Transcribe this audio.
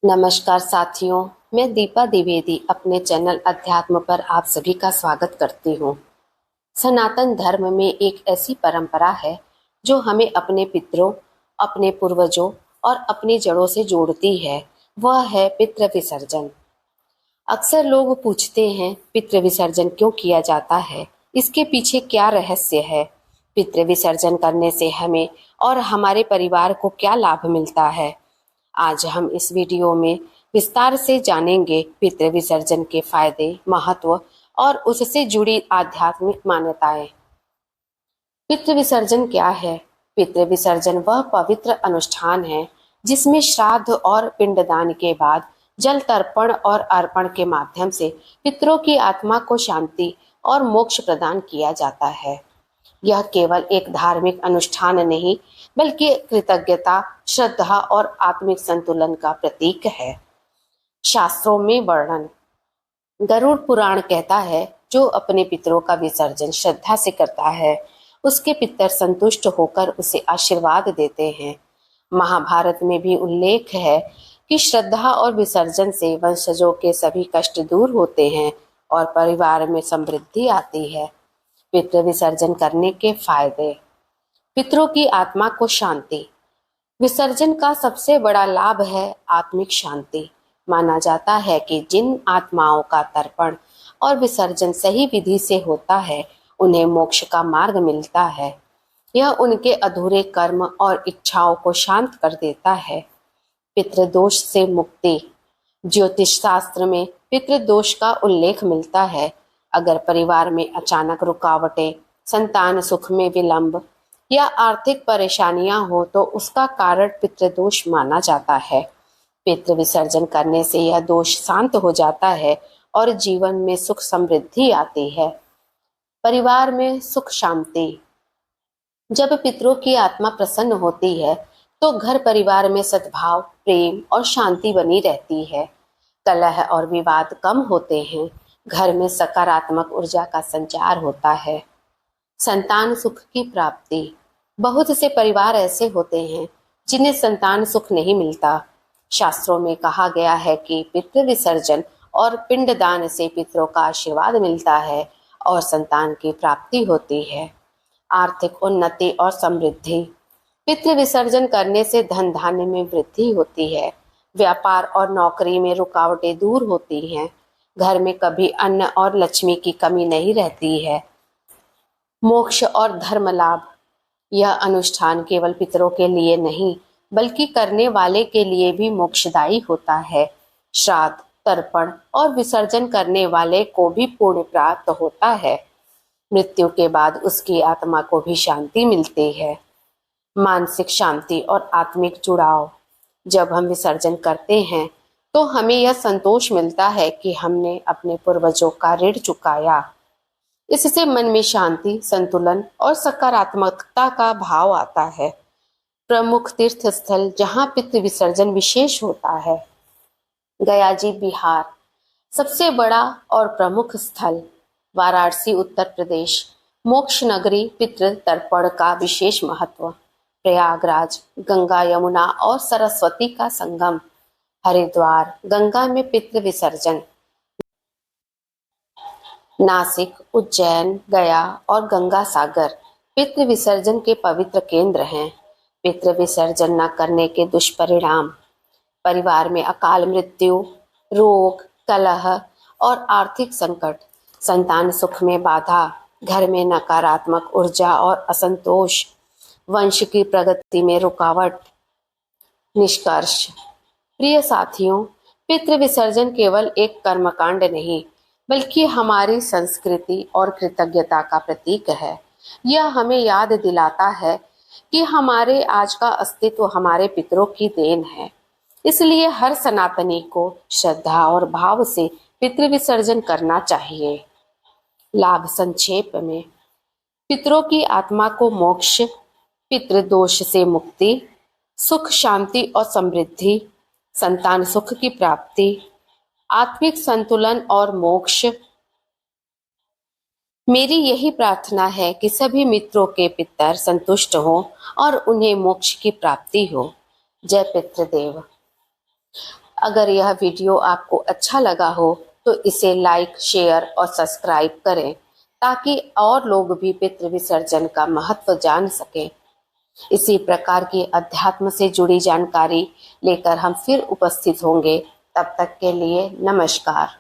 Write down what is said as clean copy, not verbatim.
नमस्कार साथियों, मैं दीपा द्विवेदी अपने चैनल अध्यात्म पर आप सभी का स्वागत करती हूँ। सनातन धर्म में एक ऐसी परंपरा है जो हमें अपने पितरों, अपने पूर्वजों और अपनी जड़ों से जोड़ती है। वह है पितृ विसर्जन। अक्सर लोग पूछते हैं, पितृ विसर्जन क्यों किया जाता है? इसके पीछे क्या रहस्य है? पितृ विसर्जन करने से हमें और हमारे परिवार को क्या लाभ मिलता है? आज हम इस वीडियो में विस्तार से जानेंगे पितृ विसर्जन के फायदे, महत्व और उससे जुड़ी आध्यात्मिक मान्यताएं। पितृ विसर्जन क्या है? पितृ विसर्जन वह पवित्र अनुष्ठान है जिसमें श्राद्ध और पिंडदान के बाद जल तर्पण और अर्पण के माध्यम से पितरों की आत्मा को शांति और मोक्ष प्रदान किया जाता है। यह केवल एक धार्मिक अनुष्ठान नहीं, बल्कि कृतज्ञता, श्रद्धा और आत्मिक संतुलन का प्रतीक है। शास्त्रों में वर्णन। गरुड़ पुराण कहता है, जो अपने पितरों का विसर्जन श्रद्धा से करता है, उसके पितर संतुष्ट होकर उसे आशीर्वाद देते हैं। महाभारत में भी उल्लेख है कि श्रद्धा और विसर्जन से वंशजों के सभी कष्ट दूर होते हैं और परिवार में समृद्धि आती है। पितृ विसर्जन करने के फायदे। पितरों की आत्मा को शांति। विसर्जन का सबसे बड़ा लाभ है आत्मिक शांति। माना जाता है कि जिन आत्माओं का तर्पण और विसर्जन सही विधि से होता है, उन्हें मोक्ष का मार्ग मिलता है। यह उनके अधूरे कर्म और इच्छाओं को शांत कर देता है। पितृदोष से मुक्ति। ज्योतिष शास्त्र में पितृदोष का उल्लेख मिलता है। अगर परिवार में अचानक रुकावटें, संतान सुख में विलंब या आर्थिक परेशानियां हो तो उसका कारण पितृदोष माना जाता है। पितृ विसर्जन करने से यह दोष शांत हो जाता है और जीवन में सुख समृद्धि आती है। परिवार में सुख शांति। जब पितरों की आत्मा प्रसन्न होती है तो घर परिवार में सद्भाव, प्रेम और शांति बनी रहती है। कलह और विवाद कम होते हैं। घर में सकारात्मक ऊर्जा का संचार होता है। संतान सुख की प्राप्ति। बहुत से परिवार ऐसे होते हैं जिन्हें संतान सुख नहीं मिलता। शास्त्रों में कहा गया है कि पितृ विसर्जन और पिंडदान से पितरों का आशीर्वाद मिलता है और संतान की प्राप्ति होती है। आर्थिक उन्नति और समृद्धि। पितृ विसर्जन करने से धन धान्य में वृद्धि होती है। व्यापार और नौकरी में रुकावटें दूर होती हैं। घर में कभी अन्न और लक्ष्मी की कमी नहीं रहती है। मोक्ष और धर्म लाभ। यह अनुष्ठान केवल पितरों के लिए नहीं, बल्कि करने वाले के लिए भी मोक्षदायी होता है। श्राद्ध, तर्पण और विसर्जन करने वाले को भी पुण्य प्राप्त होता है। मृत्यु के बाद उसकी आत्मा को भी शांति मिलती है। मानसिक शांति और आत्मिक जुड़ाव। जब हम विसर्जन करते हैं तो हमें यह संतोष मिलता है कि हमने अपने पूर्वजों का ऋण चुकाया। इससे मन में शांति, संतुलन और सकारात्मकता का भाव आता है। प्रमुख तीर्थ स्थल जहाँ पितृ विसर्जन विशेष होता है। गया जी, बिहार, सबसे बड़ा और प्रमुख स्थल। वाराणसी, उत्तर प्रदेश, मोक्ष नगरी, पितृ तर्पण का विशेष महत्व। प्रयागराज, गंगा, यमुना और सरस्वती का संगम। हरिद्वार, गंगा में पितृ विसर्जन। नासिक, उज्जैन, गया और गंगा सागर पितृ विसर्जन के पवित्र केंद्र हैं। पितृ विसर्जन न करने के दुष्परिणाम। परिवार में अकाल मृत्यु, रोग, कलह और आर्थिक संकट। संतान सुख में बाधा। घर में नकारात्मक ऊर्जा और असंतोष। वंश की प्रगति में रुकावट। निष्कर्ष। प्रिय साथियों, पितृ विसर्जन केवल एक कर्मकांड नहीं, बल्कि हमारी संस्कृति और कृतज्ञता का प्रतीक है। यह हमें याद दिलाता है कि हमारे आज का अस्तित्व हमारे पितरों की देन है। इसलिए हर सनातनी को श्रद्धा और भाव से पितृ विसर्जन करना चाहिए। लाभ संक्षेप में। पितरों की आत्मा को मोक्ष, पितृदोष से मुक्ति, सुख शांति और समृद्धि, संतान सुख की प्राप्ति, आत्मिक संतुलन और मोक्ष। मेरी यही प्रार्थना है कि सभी मित्रों के पितर संतुष्ट हों और उन्हें मोक्ष की प्राप्ति हो। जय पितृदेव। अगर यह वीडियो आपको अच्छा लगा हो तो इसे लाइक, शेयर और सब्सक्राइब करें ताकि और लोग भी पितृ विसर्जन का महत्व जान सकें। इसी प्रकार की अध्यात्म से जुड़ी जानकारी लेकर हम फिर उपस्थित होंगे। तब तक के लिए नमस्कार।